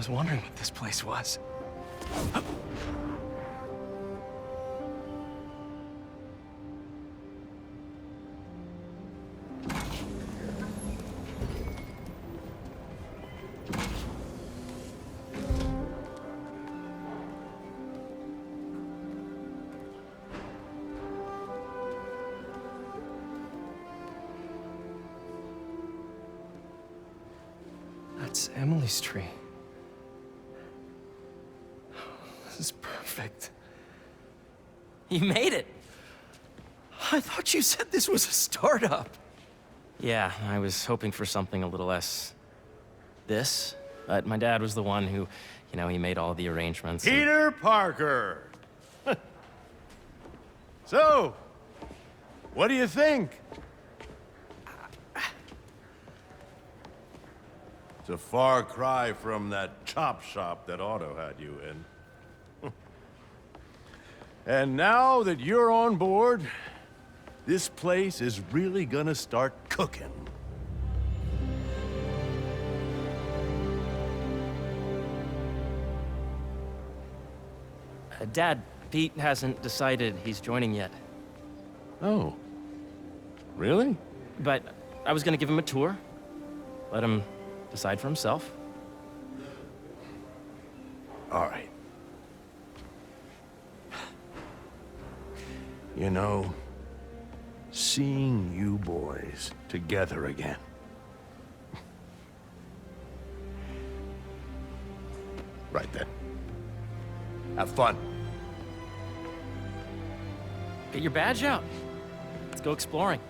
was wondering what this place was. That's Emily's tree. This is perfect. You made it! I thought you said this was a startup. Yeah, I was hoping for something a little less... this. But my dad was the one who, he made all the arrangements. Peter Parker! So, what do you think? It's a far cry from that chop shop that Otto had you in. And now that you're on board, this place is really gonna start cooking. Dad, Pete hasn't decided he's joining yet. Oh. Really? But I was gonna give him a tour. Let him decide for himself. All right. You know, seeing you boys together again. Right then. Have fun. Get your badge out. Let's go exploring.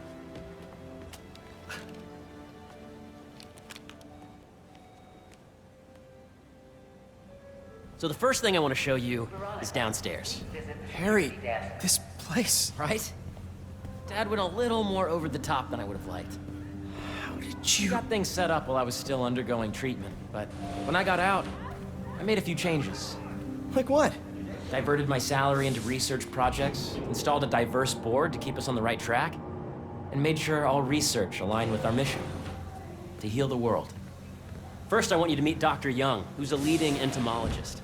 So the first thing I want to show you is downstairs. Harry, this place. Right? Dad went a little more over the top than I would have liked. How did He you... got things set up while I was still undergoing treatment, but when I got out, I made a few changes. Like what? Diverted my salary into research projects, installed a diverse board to keep us on the right track, and made sure all research aligned with our mission, to heal the world. First, I want you to meet Dr. Young, who's a leading entomologist.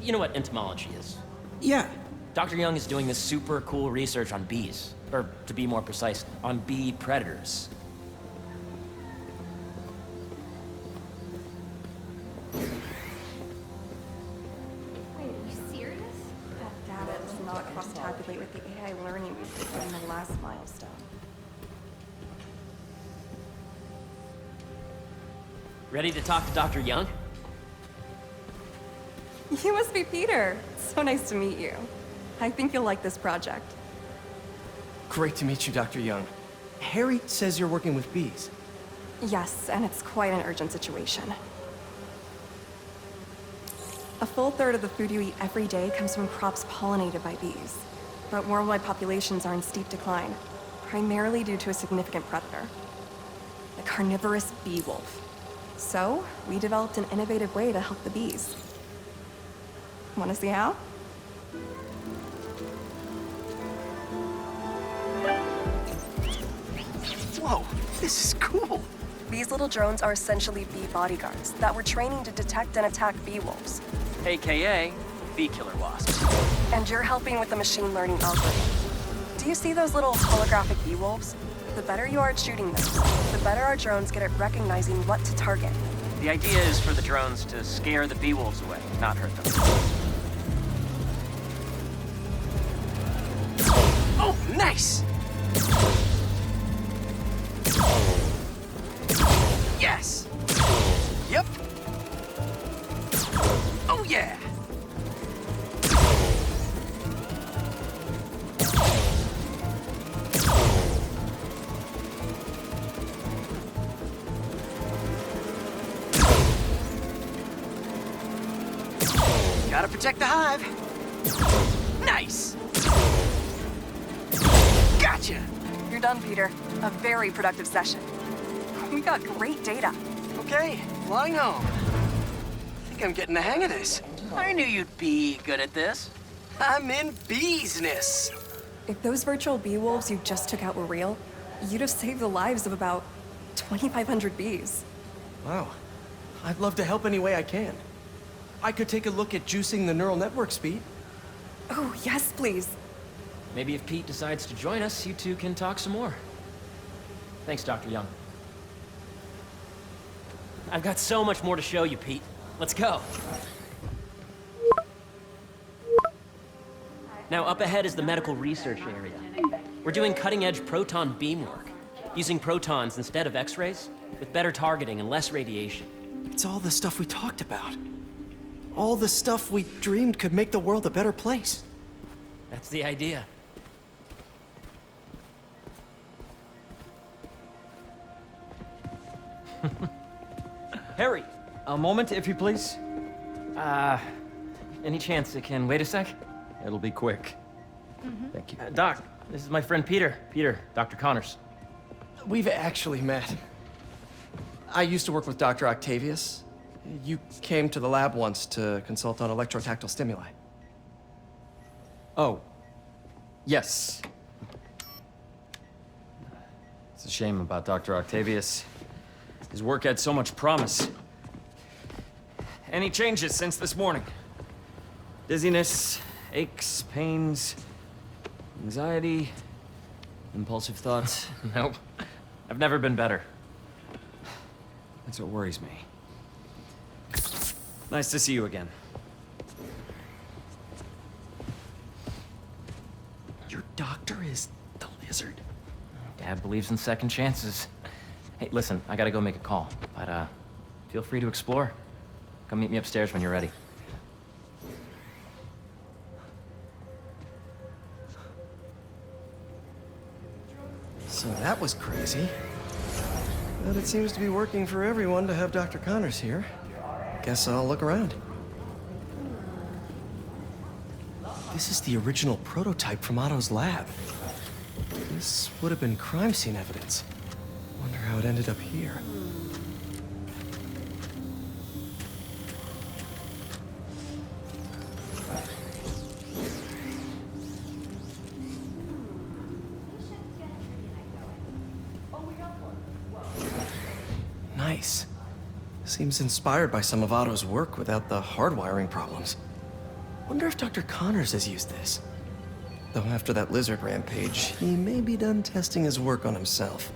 You know what entomology is? Yeah. Dr. Young is doing this super cool research on bees, or to be more precise, on bee predators. Wait, are you serious? That data does not cross-tabulate with the AI learning we did in the last milestone. Ready to talk to Dr. Young? You must be Peter. So nice to meet you. I think you'll like this project. Great to meet you, Dr. Young. Harry says you're working with bees. Yes, and it's quite an urgent situation. A full third of the food you eat every day comes from crops pollinated by bees. But worldwide populations are in steep decline, primarily due to a significant predator, the carnivorous bee wolf. So, we developed an innovative way to help the bees. Want to see how? Whoa, this is cool. These little drones are essentially bee bodyguards that we're training to detect and attack bee wolves. AKA bee killer wasps. And you're helping with the machine learning algorithm. Do you see those little holographic bee wolves? The better you are at shooting them, the better our drones get at recognizing what to target. The idea is for the drones to scare the bee wolves away, not hurt them. Oh, nice! Yes! Yep! Oh, yeah! Gotta protect the hive. Nice! Gotcha! You're done, Peter. A very productive session. We got great data. Okay, flying home. I think I'm getting the hang of this. I knew you'd be good at this. I'm in business. If those virtual bee wolves you just took out were real, you'd have saved the lives of about 2,500 bees. Wow. I'd love to help any way I can. I could take a look at juicing the neural network speed. Oh, yes, please. Maybe if Pete decides to join us, you two can talk some more. Thanks, Dr. Young. I've got so much more to show you, Pete. Let's go. Now, up ahead is the medical research area. We're doing cutting-edge proton beam work, using protons instead of X-rays, with better targeting and less radiation. It's all the stuff we talked about. All the stuff we dreamed could make the world a better place. That's the idea. Harry, a moment, if you please. Any chance it can wait a sec? It'll be quick. Thank you. Doc, this is my friend Peter. Peter, Dr. Connors. We've actually met. I used to work with Dr. Octavius. You came to the lab once to consult on electrotactile stimuli. Oh, yes. It's a shame about Dr. Octavius. His work had so much promise. Any changes since this morning? Dizziness, aches, pains, anxiety, impulsive thoughts. Nope. I've never been better. That's what worries me. Nice to see you again. Your doctor is the lizard. Dad believes in second chances. Hey, listen, I gotta go make a call, but feel free to explore. Come meet me upstairs when you're ready. So that was crazy. But it seems to be working for everyone to have Dr. Connors here. Guess I'll look around. This is the original prototype from Otto's lab. This would have been crime scene evidence. Wonder how it ended up here. Nice. Seems inspired by some of Otto's work without the hardwiring problems. Wonder if Dr. Connors has used this. Though after that lizard rampage, he may be done testing his work on himself.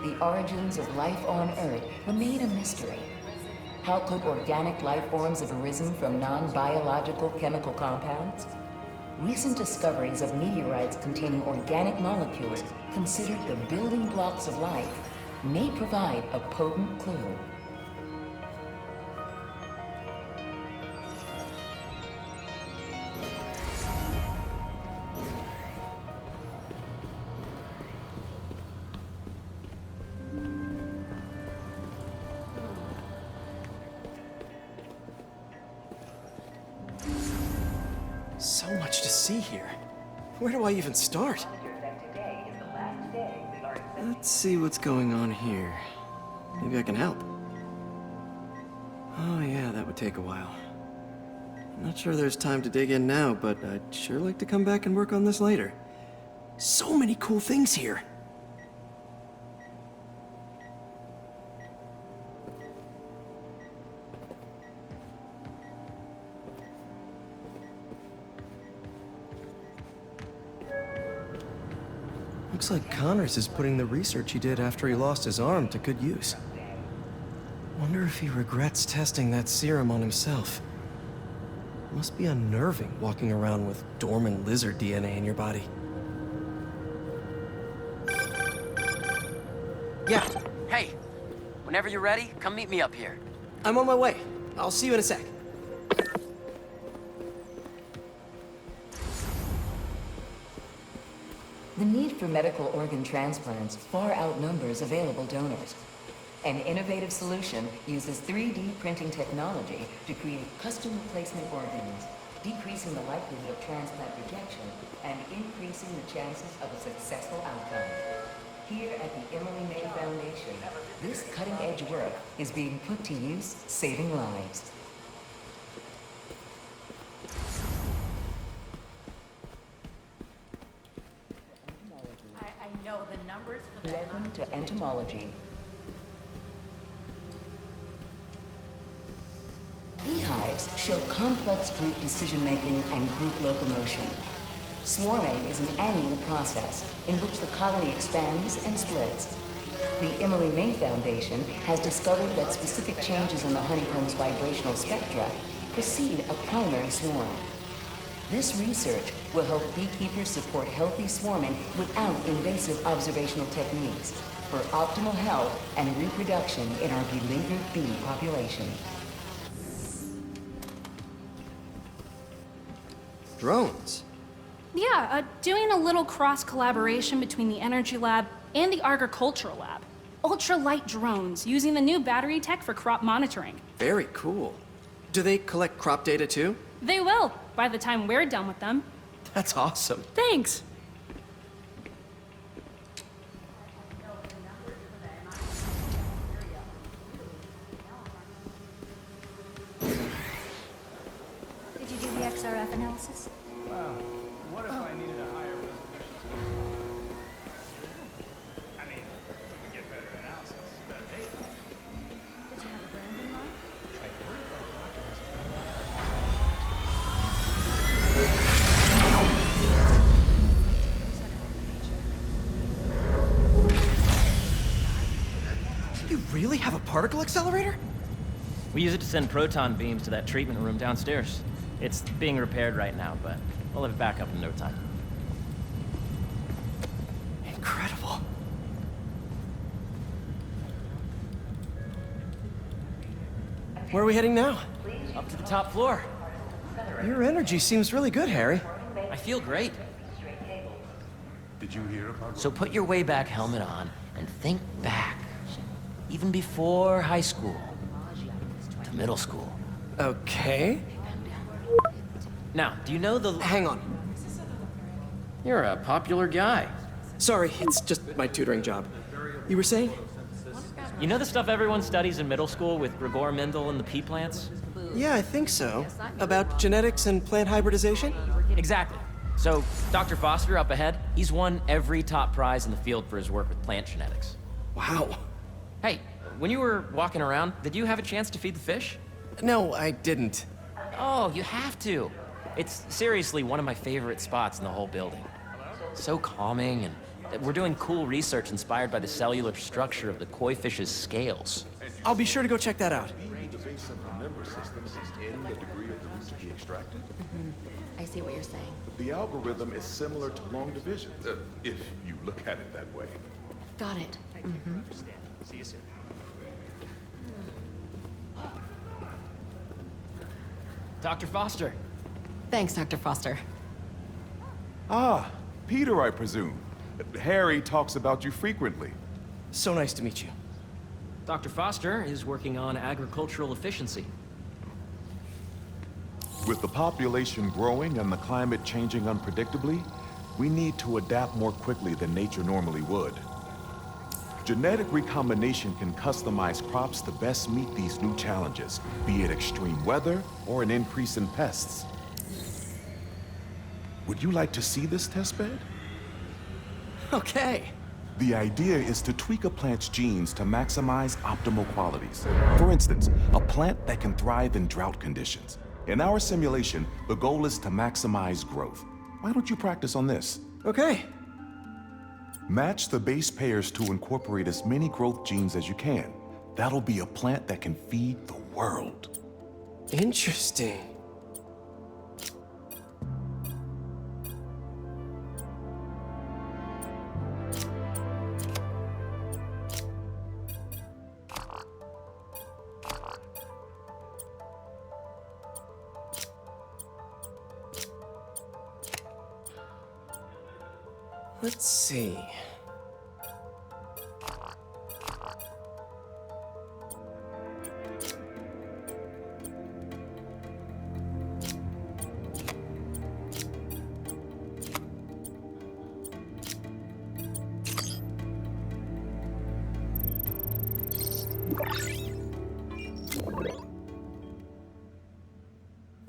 The origins of life on Earth remain a mystery. How could organic life forms have arisen from non-biological chemical compounds? Recent discoveries of meteorites containing organic molecules considered the building blocks of life may provide a potent clue. So much to see here. Where do I even start? Let's see what's going on here. Maybe I can help. Oh yeah, that would take a while. Not sure there's time to dig in now, but I'd sure like to come back and work on this later. So many cool things here. Looks like Connors is putting the research he did after he lost his arm to good use. Wonder if he regrets testing that serum on himself. Must be unnerving walking around with dormant lizard DNA in your body. Yeah, Hey, whenever you're ready, come meet me up here. I'm on my way. I'll see you in a sec. The need for medical organ transplants far outnumbers available donors. An innovative solution uses 3D printing technology to create custom replacement organs, decreasing the likelihood of transplant rejection and increasing the chances of a successful outcome. Here at the Emily May Foundation, this cutting-edge work is being put to use, saving lives. I know the Welcome to entomology. Beehives show complex group decision-making and group locomotion. Swarming is an annual process in which the colony expands and splits. The Emily May Foundation has discovered that specific changes in the honeycomb's vibrational spectra precede a primary swarm. This research will help beekeepers support healthy swarming without invasive observational techniques for optimal health and reproduction in our beleaguered bee population. Drones? Yeah, doing a little cross-collaboration between the Energy Lab and the Agricultural Lab. Ultralight drones using the new battery tech for crop monitoring. Very cool. Do they collect crop data too? They will, by the time we're done with them. That's awesome. Thanks. Did you do the XRF analysis? What if I needed a higher resolution? I mean, we could get better analysis, but hey. Did you have a brand in mind? You really have a particle accelerator? We use it to send proton beams to that treatment room downstairs. It's being repaired right now, but we'll have it back up in no time. Incredible. Where are we heading now? Up to the top floor. Your energy seems really good, Harry. I feel great. Did you hear about So put your way back helmet on and think back. Even before high school. To middle school. Okay. Now, do you know the... Hang on. You're a popular guy. Sorry, it's just my tutoring job. You were saying? You know the stuff everyone studies in middle school with Gregor Mendel and the pea plants? Yeah, I think so. About genetics and plant hybridization? Exactly. So, Dr. Foster up ahead, he's won every top prize in the field for his work with plant genetics. Wow. Hey, when you were walking around, did you have a chance to feed the fish? No, I didn't. Oh, you have to. It's seriously one of my favorite spots in the whole building. So calming, and we're doing cool research inspired by the cellular structure of the koi fish's scales. I'll be sure to go check that out. I see what you're saying. The algorithm is similar to long division, if you look at it that way. Got it. See you soon. Dr. Foster. Thanks, Dr. Foster. Ah, Peter, I presume. Harry talks about you frequently. So nice to meet you. Dr. Foster is working on agricultural efficiency. With the population growing and the climate changing unpredictably, we need to adapt more quickly than nature normally would. Genetic recombination can customize crops to best meet these new challenges, be it extreme weather or an increase in pests. Would you like to see this testbed? Okay. The idea is to tweak a plant's genes to maximize optimal qualities. For instance, a plant that can thrive in drought conditions. In our simulation, the goal is to maximize growth. Why don't you practice on this? Okay. Match the base pairs to incorporate as many growth genes as you can. That'll be a plant that can feed the world. Interesting. Let's see.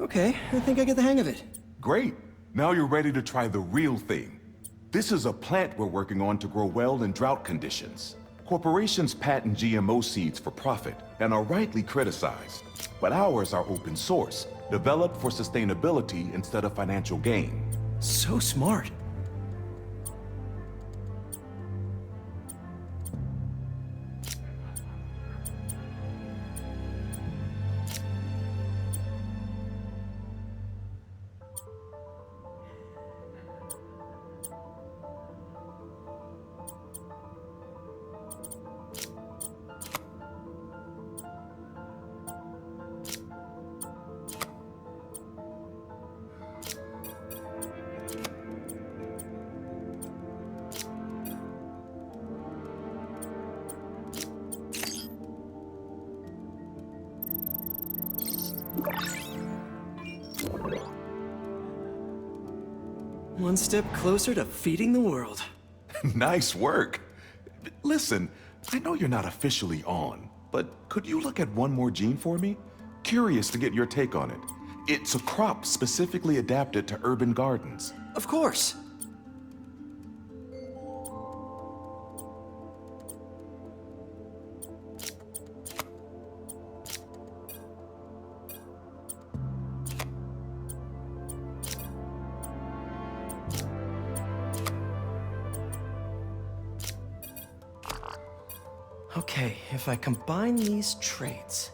Okay, I think I get the hang of it. Great. Now you're ready to try the real thing. This is a plant we're working on to grow well in drought conditions. Corporations patent GMO seeds for profit and are rightly criticized. But ours are open source, developed for sustainability instead of financial gain. So smart. One step closer to feeding the world. Nice work. Listen, I know you're not officially on, but could you look at one more gene for me? Curious to get your take on it. It's a crop specifically adapted to urban gardens. Of course. Okay, if I combine these traits...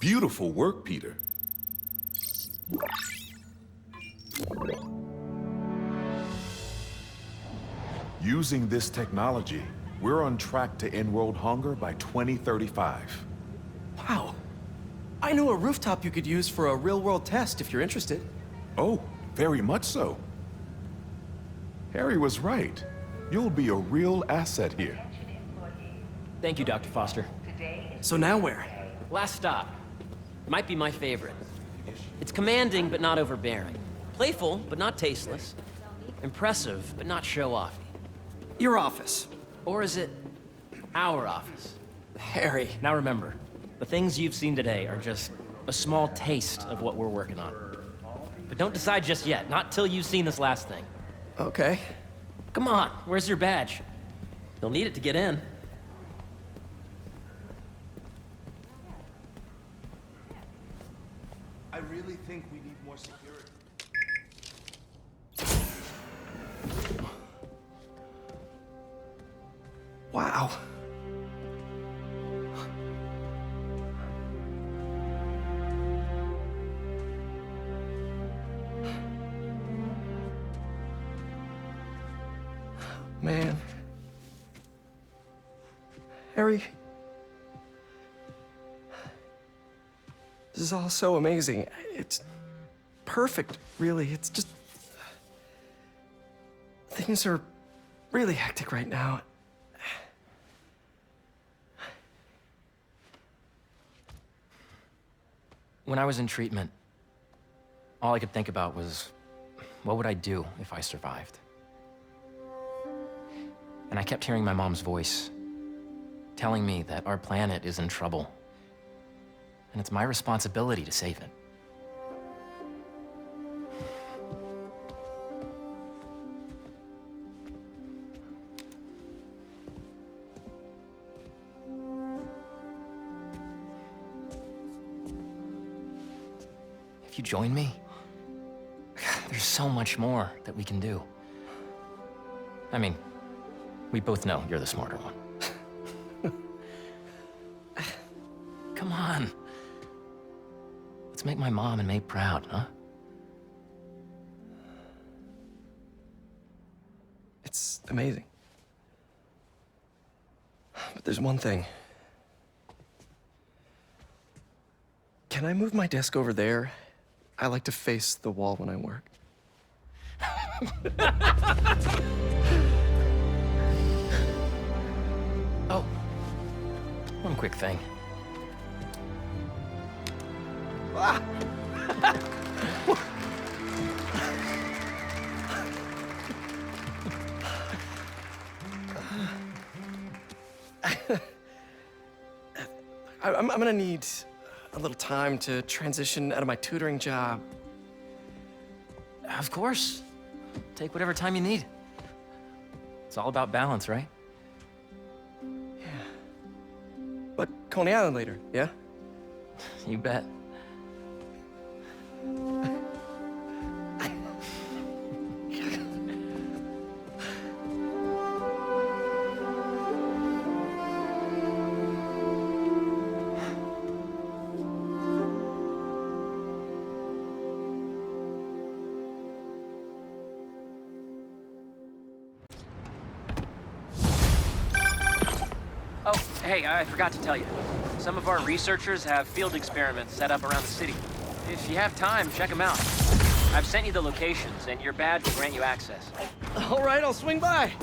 Beautiful work, Peter. Using this technology, we're on track to end world hunger by 2035. Wow. I know a rooftop you could use for a real-world test if you're interested. Oh, very much so. Harry was right. You'll be a real asset here. Thank you, Dr. Foster. So now where? Last stop. Might be my favorite. It's commanding, but not overbearing. Playful, but not tasteless. Impressive, but not show-offy. Your office. Or is it our office? Harry. Now remember, the things you've seen today are just a small taste of what we're working on. But don't decide just yet, not till you've seen this last thing. Okay. Come on, where's your badge? You'll need it to get in. I really think we need more security. Wow. Man. Harry. This is all so amazing. It's perfect, really. It's just... Things are really hectic right now. When I was in treatment, all I could think about was, what would I do if I survived? And I kept hearing my mom's voice, telling me that our planet is in trouble, and it's my responsibility to save it. If you join me, there's so much more that we can do. I mean, we both know you're the smarter one. Come on. Let's make my mom and May proud, huh? It's amazing. But there's one thing. Can I move my desk over there? I like to face the wall when I work. Oh, one quick thing. I'm gonna need a little time to transition out of my tutoring job. Of course. Take whatever time you need. It's all about balance, right? But Coney Island later, yeah? You bet. Oh, hey, I forgot to tell you. Some of our researchers have field experiments set up around the city. If you have time, check them out. I've sent you the locations, and your badge will grant you access. All right, I'll swing by.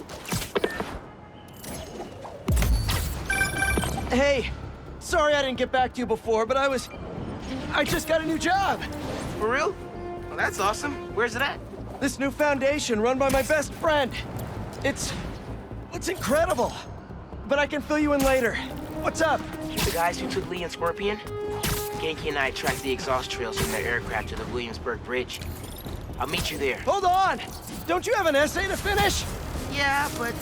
Hey, sorry I didn't get back to you before, but I just got a new job. For real? Well, that's awesome. Where's it at? This new foundation run by my best friend. It's incredible. But I can fill you in later. What's up? The guys who took Lee and Scorpion? Genki and I tracked the exhaust trails from their aircraft to the Williamsburg Bridge. I'll meet you there. Hold on! Don't you have an essay to finish? Yeah, but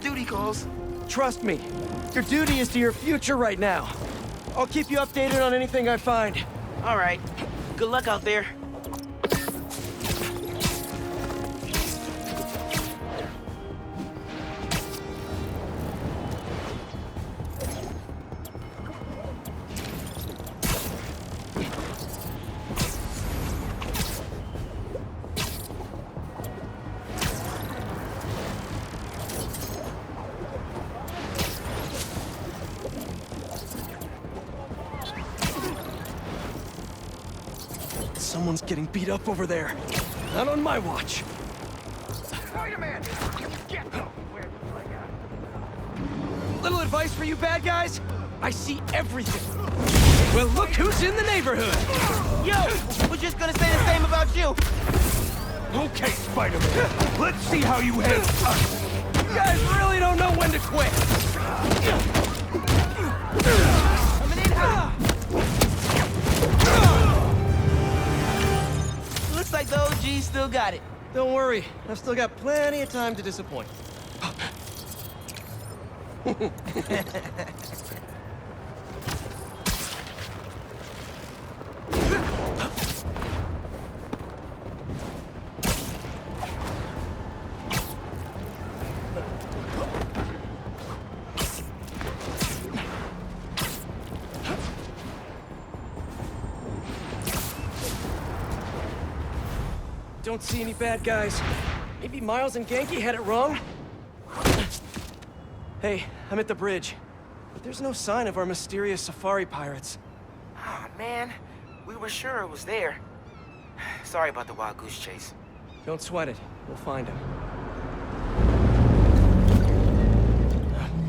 duty calls. Trust me, your duty is to your future right now. I'll keep you updated on anything I find. All right. Good luck out there. Someone's getting beat up over there. Not on my watch. Spider-Man! Get Little advice for you bad guys? I see everything. Well, look who's in the neighborhood. Yo, we're just gonna say the same about you. Okay, Spider-Man. Let's see how you handle us. You guys really don't know when to quit. Coming in hot. Looks like the OG still got it. Don't worry, I've still got plenty of time to disappoint. Don't see any bad guys. Maybe Miles and Genki had it wrong? Hey, I'm at the bridge. But there's no sign of our mysterious safari pirates. Oh, man. We were sure it was there. Sorry about the wild goose chase. Don't sweat it. We'll find him.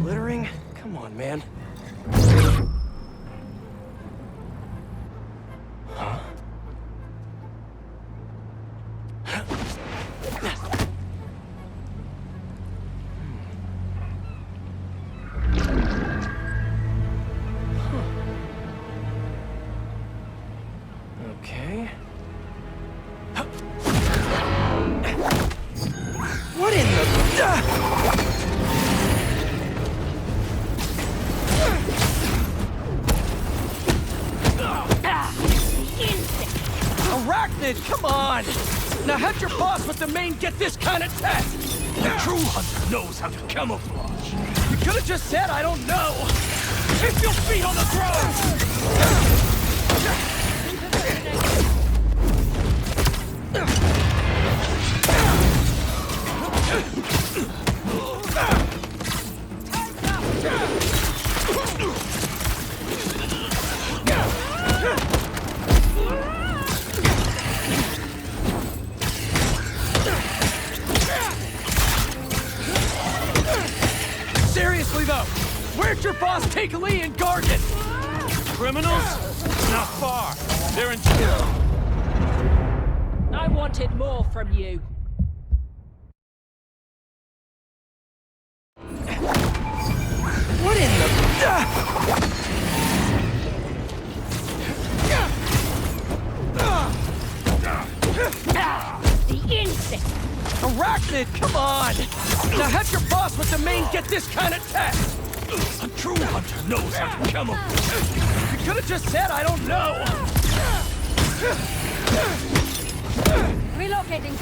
Littering? Come on, man. Huh? Okay. What in the... Arachnid, come on! Now have your boss with the main get this kind of test! The true hunter knows how to camouflage. You could have just said I don't know! Keep your feet on the ground! boss take Lee and Gargan? Criminals? Not far. They're in... I wanted more from you. What in the... The insect! Arachnid, come on! Now have your boss with the main get this kind of tech! A true hunter knows how to kill them. You could have just said I don't know! Relocating.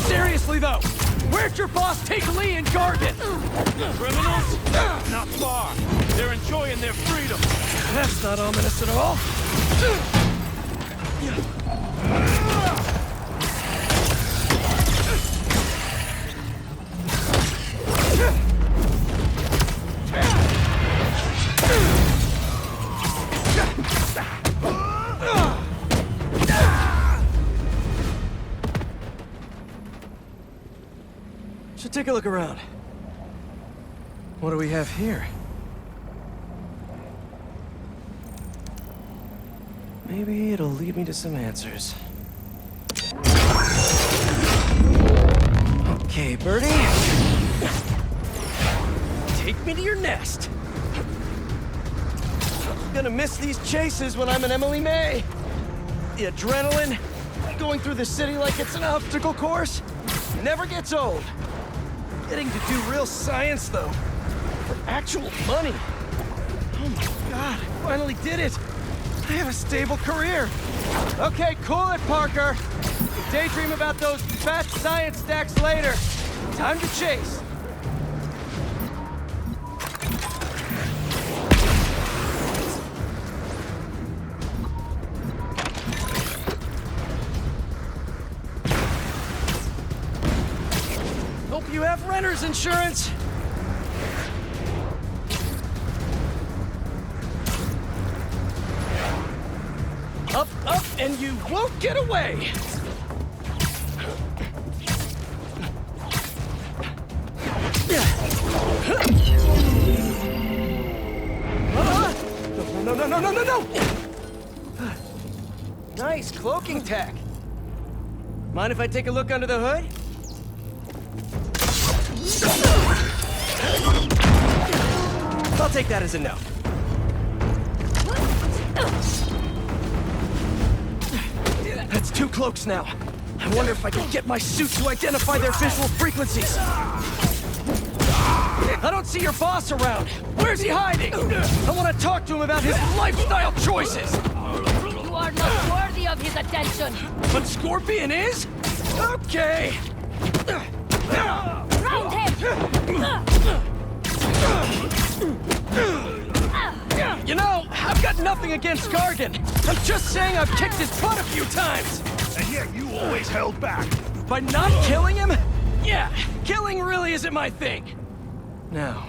Seriously though, where'd your boss take Lee and Gargan? Criminals? Not far. They're enjoying their freedom. That's not ominous at all. Should take a look around. What do we have here? Maybe it'll lead me to some answers. Okay, Birdie. Take me to your nest. Gonna miss these chases when I'm an Emily May. The adrenaline, going through the city like it's an obstacle course, never gets old. Getting to do real science, though, for actual money. Oh my God, I finally did it. I have a stable career. Okay, cool it, Parker. We'll daydream about those fat science stacks later. Time to chase. Hope you have renter's insurance. Up, up, and you won't get away! No, no, no, no, no, no! Nice cloaking tech. Mind if I take a look under the hood? I'll take that as a no. That's 2 cloaks now. I wonder if I can get my suit to identify their visual frequencies. I don't see your boss around. Where's he hiding? I want to talk to him about his lifestyle choices. You are not worthy of his attention. But Scorpion is? Okay. Round him! You know, I've got nothing against Gargan. I'm just saying I've kicked his butt a few times. And yet you always held back. By not killing him? Yeah, killing really isn't my thing. Now,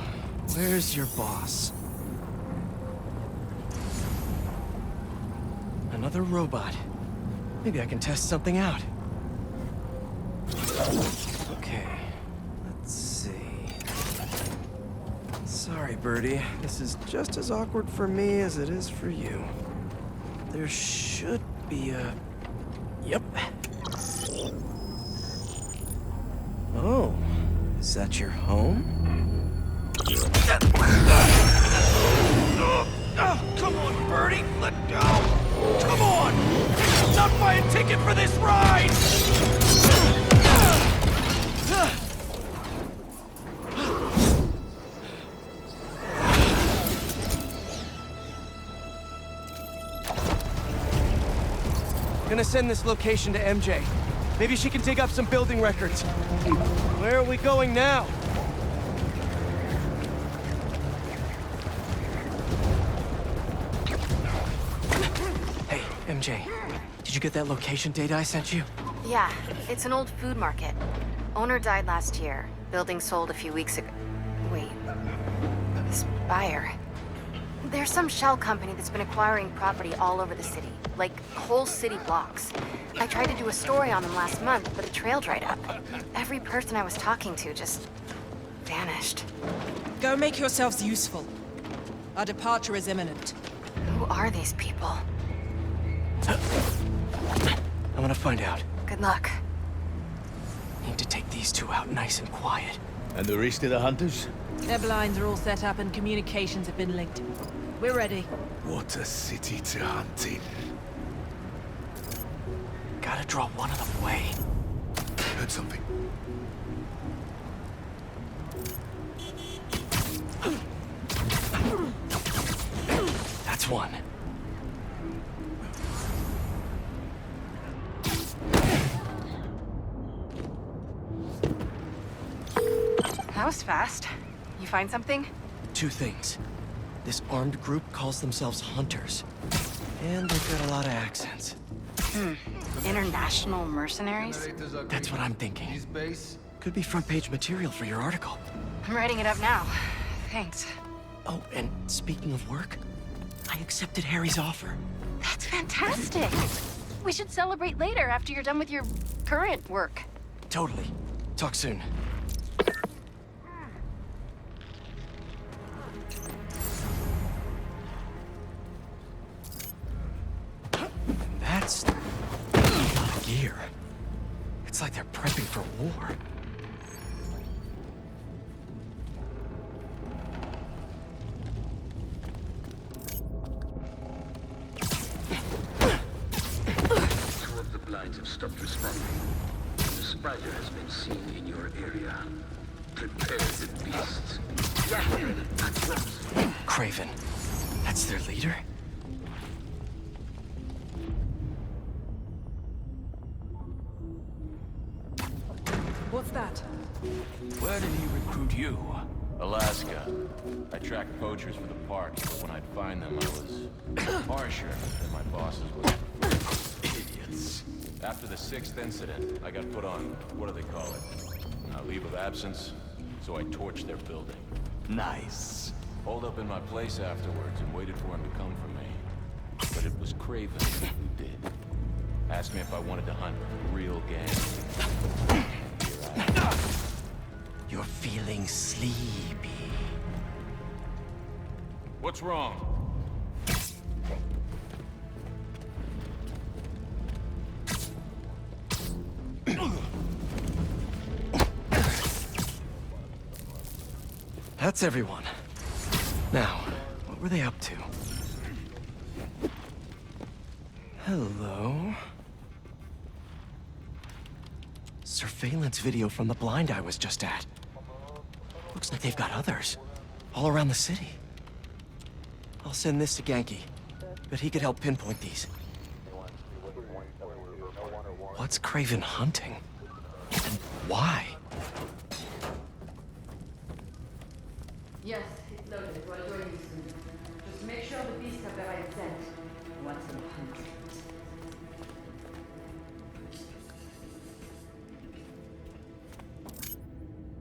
where's your boss? Another robot. Maybe I can test something out. Okay, let's see. Sorry, Birdie. This is just as awkward for me as it is for you. There should be a... Yep. Oh, is that your home? Oh, come on, Birdie, let go! Come on! Not buying a ticket for this ride! Gonna send this location to MJ. Maybe she can dig up some building records. Where are we going now? Hey, MJ. Did you get that location data I sent you? Yeah, it's an old food market. Owner died last year. Building sold a few weeks ago. Wait. This buyer. There's some shell company that's been acquiring property all over the city, like whole city blocks. I tried to do a story on them last month, but the trail dried up. Every person I was talking to just vanished. Go make yourselves useful. Our departure is imminent. Who are these people? I'm gonna find out. Good luck. Need to take these two out nice and quiet. And the rest of the hunters? Their blinds are all set up and communications have been linked. We're ready. What a city to hunt in. Gotta draw one of them away. Heard something. That's one. That was fast. You find something? Two things. This armed group calls themselves Hunters. And they've got a lot of accents. International mercenaries? That's what I'm thinking. Could be front page material for your article. I'm writing it up now. Thanks. Oh, and speaking of work, I accepted Harry's offer. That's fantastic. We should celebrate later after you're done with your current work. Totally. Talk soon. That's a lot of gear. It's like they're prepping for war. Two of the blinds have stopped responding. The spider has been seen in your area. Prepare the beasts. Gather at once. Craven. That's their leader? What's that? Where did he recruit you? Alaska. I tracked poachers for the park, but when I'd find them, I was harsher than my bosses were. Idiots. After the 6th incident, I got put on, what do they call it? A leave of absence, so I torched their building. Nice. Holed up in my place afterwards and waited for him to come for me. But it was Craven who did. Asked me if I wanted to hunt real game. You're feeling sleepy. What's wrong? That's everyone. Now, what were they up to? Hello? Surveillance video from the blind I was just at. Looks like they've got others. All around the city. I'll send this to Genki. Bet he could help pinpoint these. What's Craven hunting? And why? Yes, it's loaded. We'll join you soon. Just make sure the beasts have the right scent. I want some hunting.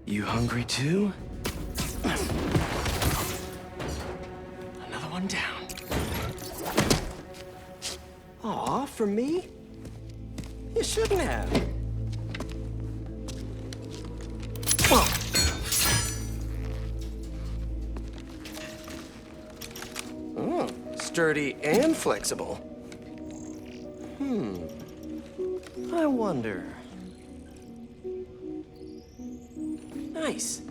You hungry too? Another one down. Aw, for me? You shouldn't have. Oh, sturdy and flexible. I wonder. Nice.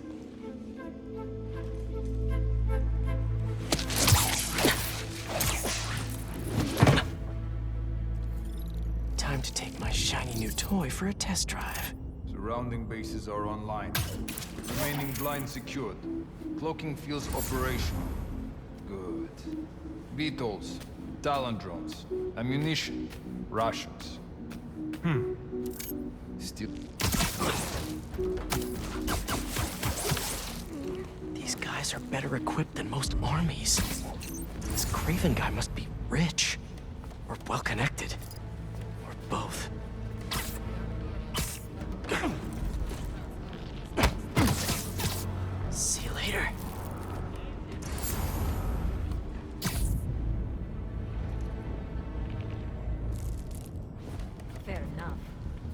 Time to take my shiny new toy for a test drive. Surrounding bases are online. Remaining blind secured. Cloaking fields operational. Good. VTOLs, Talon drones, ammunition, rations. Still. These guys are better equipped than most armies. This Craven guy must be rich, or well-connected, or both. See you later. enough.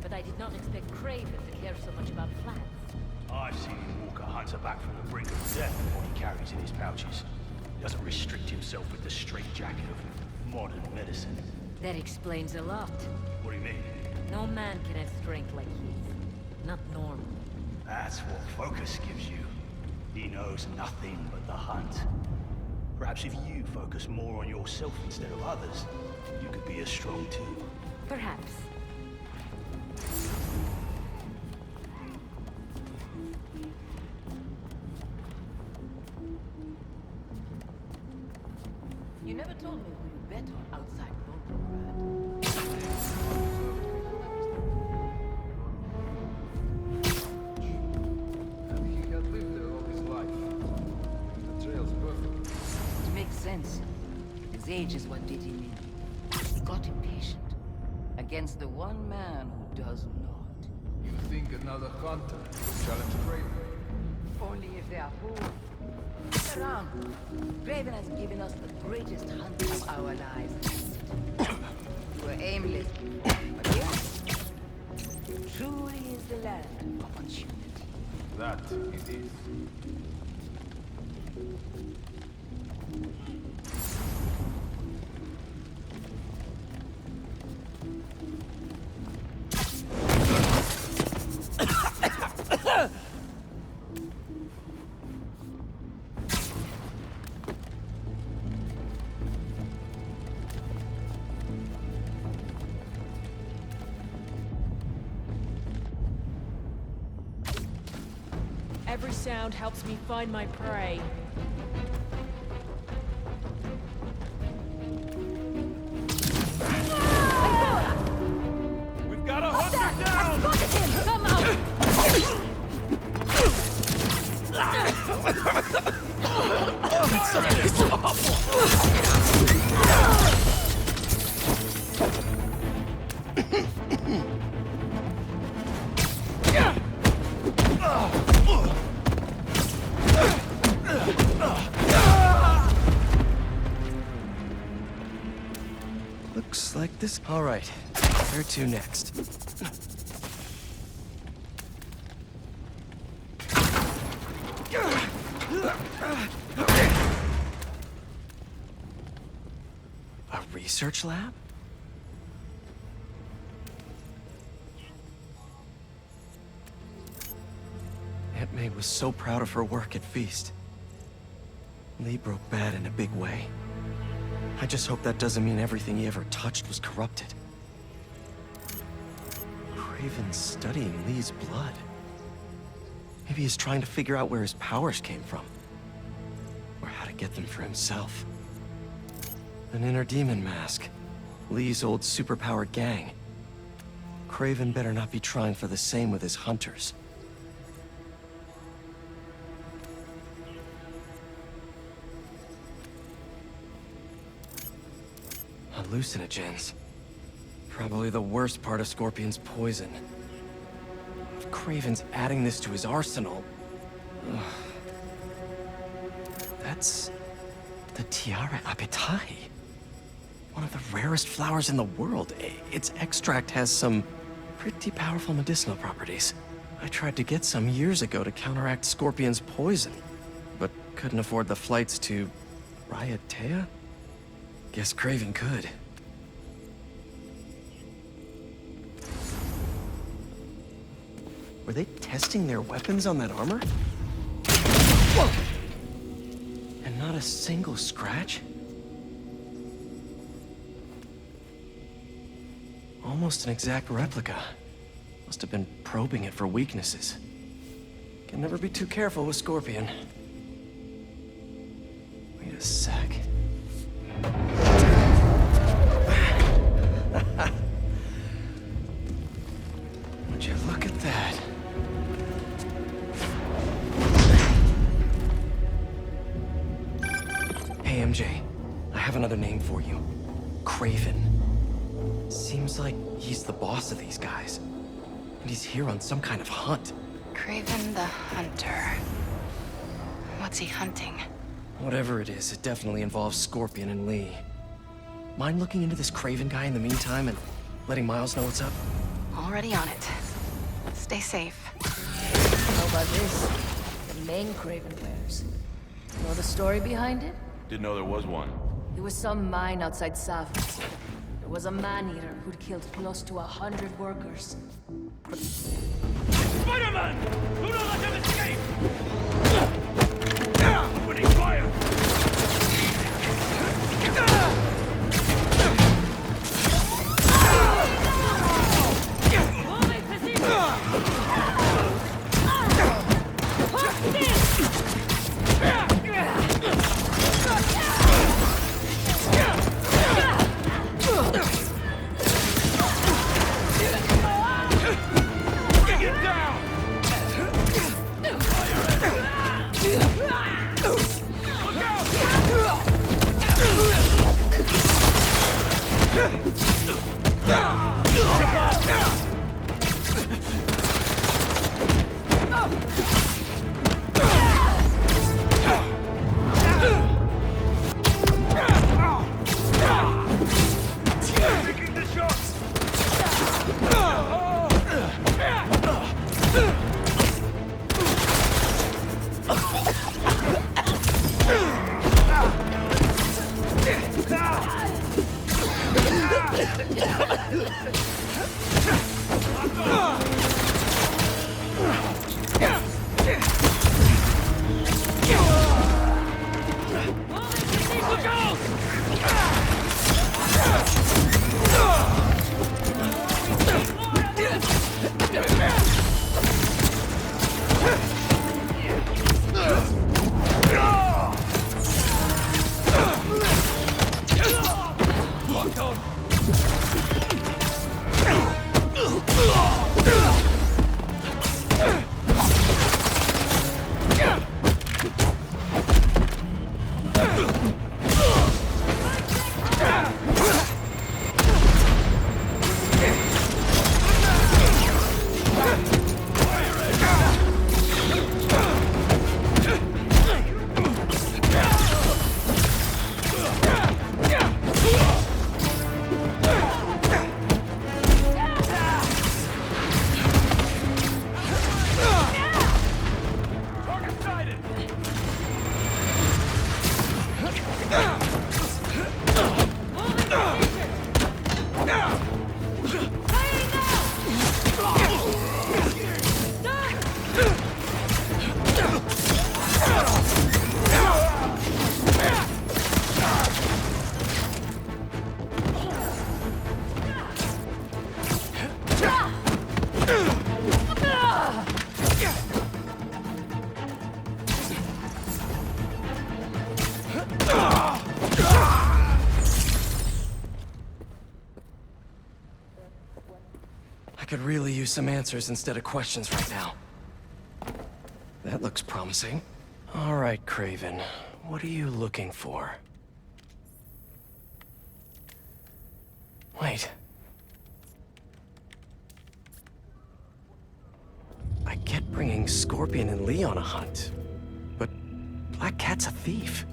But I did not expect Craven to care so much about flats. I've seen him walk a hunter back from the brink of death with what he carries in his pouches. He doesn't restrict himself with the straitjacket of modern medicine. That explains a lot. What do you mean? No man can have strength like his. Not normal. That's what focus gives you. He knows nothing but the hunt. Perhaps if you focus more on yourself instead of others, you could be as strong too. Perhaps. You never told me who you bet on outside Volgograd. And he had lived there all his life. The trail's perfect. It makes sense. His age is what did him in. He got impatient. Against the one man who does not. You think another hunter would challenge Craven? Only if they are fools. Look around. Craven has given us the greatest hunt of our lives. We're aimless before, but yes, truly is the land of opportunity. That it is. Every sound helps me find my prey. We've got a hunter down! Spotted him! Come out! It's awful! Looks like this. All right, where to next? A research lab? Aunt May was so proud of her work at Feast. Lee broke bad in a big way. I just hope that doesn't mean everything he ever touched was corrupted. Craven's studying Lee's blood. Maybe he's trying to figure out where his powers came from. Or how to get them for himself. An inner demon mask. Lee's old superpowered gang. Craven better not be trying for the same with his hunters. Hallucinogens. Probably the worst part of Scorpion's poison. If Craven's adding this to his arsenal... Ugh. That's... the Tiara Apitai. One of the rarest flowers in the world. Its extract has some pretty powerful medicinal properties. I tried to get some years ago to counteract Scorpion's poison, but couldn't afford the flights to... Raiatea? Guess Craven could. Were they testing their weapons on that armor? Whoa! And not a single scratch? Almost an exact replica. Must have been probing it for weaknesses. Can never be too careful with Scorpion. Wait a sec. Would you look at that? Hey, MJ. I have another name for you. Craven. Seems like he's the boss of these guys. And he's here on some kind of hunt. Craven the Hunter. What's he hunting? Whatever it is, it definitely involves Scorpion and Lee. Mind looking into this Craven guy in the meantime and letting Miles know what's up? Already on it. Stay safe. How about this? The main Craven wears. Know the story behind it? Didn't know there was one. It was some mine outside Savas. There was a man-eater who'd killed close to 100 workers. Spider-Man! Do not let him escape! Opening fire! I could really use some answers instead of questions right now. That looks promising. All right, Craven. What are you looking for? Wait. I get bringing Scorpion and Lee on a hunt, but Black Cat's a thief.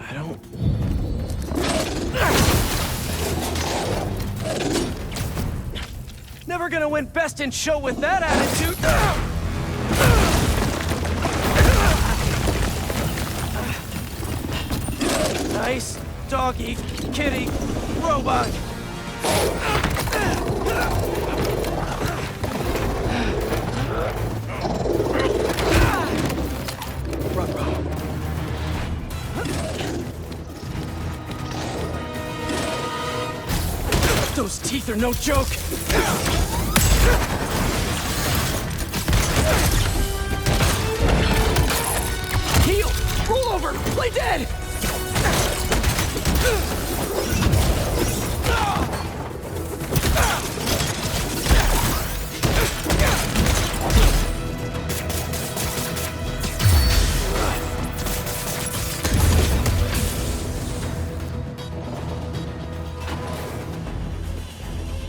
I don't... Never gonna win best in show with that attitude! Nice doggy, kitty, robot! Those teeth are no joke! Heal! Roll over! Play dead!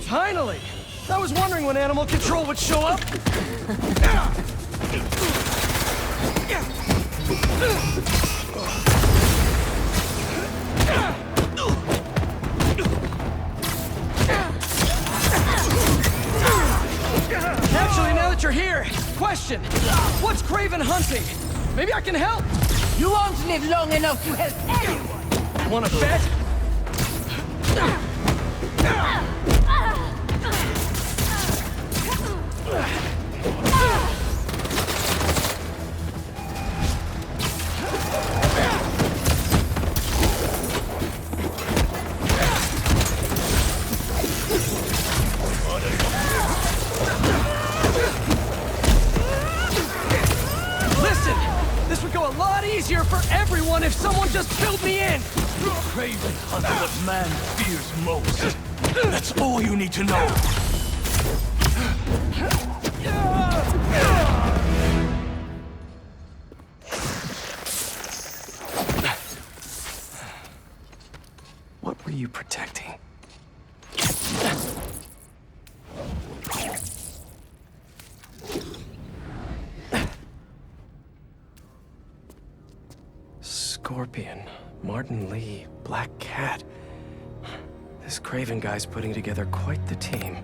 Finally! I was wondering when animal control would show up. question. What's Craven hunting? Maybe I can help. You won't live long enough to help anyone! Wanna bet? Listen! This would go a lot easier for everyone if someone just filled me in! Craven hunts what man fears most. That's all you need to know. What were you protecting? Scorpion, Martin Lee, Black Cat. This Craven guy's putting together quite the team.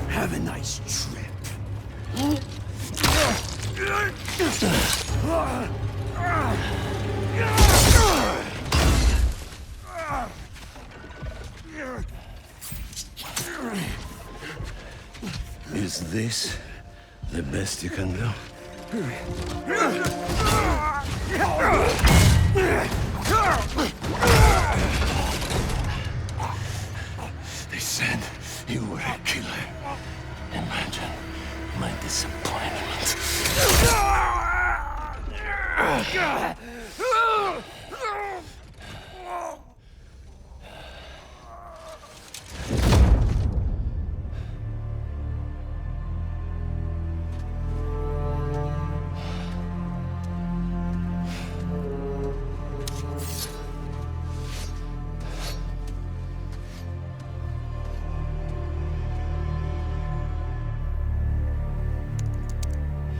Have a nice trip. Is this the best you can do? They said you were a killer. Imagine my disappointment.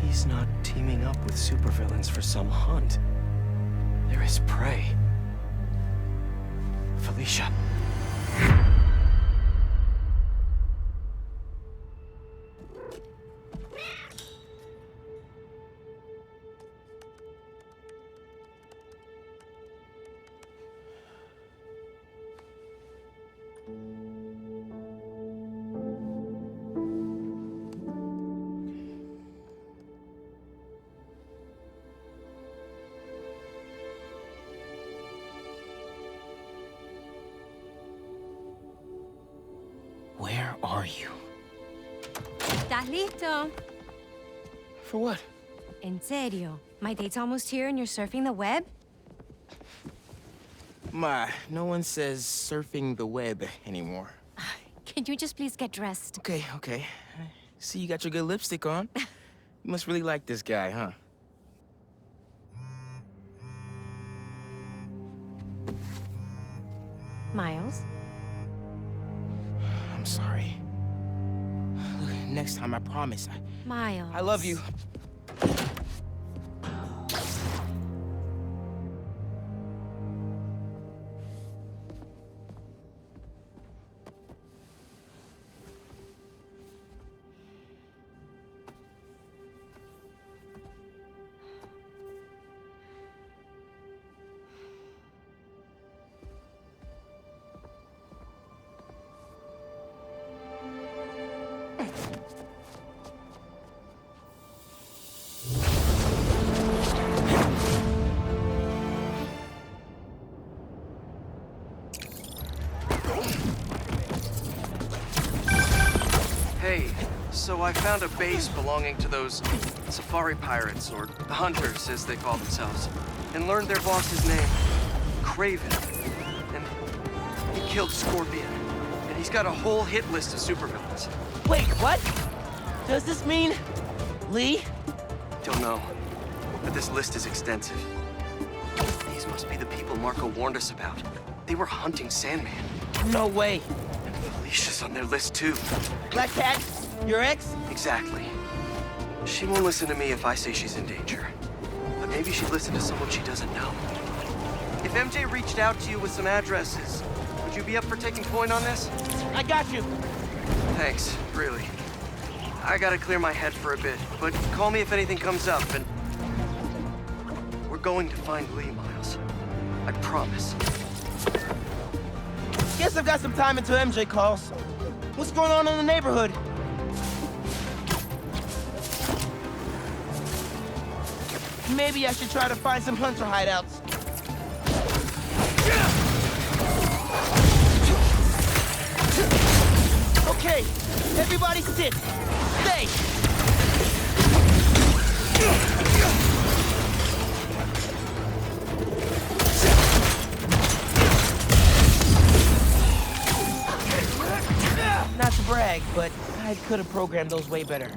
He's not teaming up with supervillains for some hunt. They're his prey. Felicia. Where are you? ¿Estás listo? For what? En serio. My date's almost here and you're surfing the web? Ma, no one says surfing the web anymore. Can you just please get dressed? Okay. See, you got your good lipstick on. You must really like this guy, huh? Miles? I'm sorry. Look, next time, I promise. Miles. I love you. Hey, so I found a base belonging to those safari pirates, or hunters as they call themselves, and learned their boss's name, Craven. And he killed Scorpion. And he's got a whole hit list of supervillains. Wait, what? Does this mean Lee? Don't know, but this list is extensive. These must be the people Marco warned us about. They were hunting Sandman. No way. And Felicia's on their list too. Black Cat? Your ex? Exactly. She won't listen to me if I say she's in danger. But maybe she'd listen to someone she doesn't know. If MJ reached out to you with some addresses, would you be up for taking point on this? I got you. Thanks, really. I gotta clear my head for a bit, but call me if anything comes up, and... We're going to find Lee, Miles. I promise. Guess I've got some time until MJ calls. What's going on in the neighborhood? Maybe I should try to find some hunter hideouts. Okay, everybody sit. Stay. Not to brag, but I could have programmed those way better.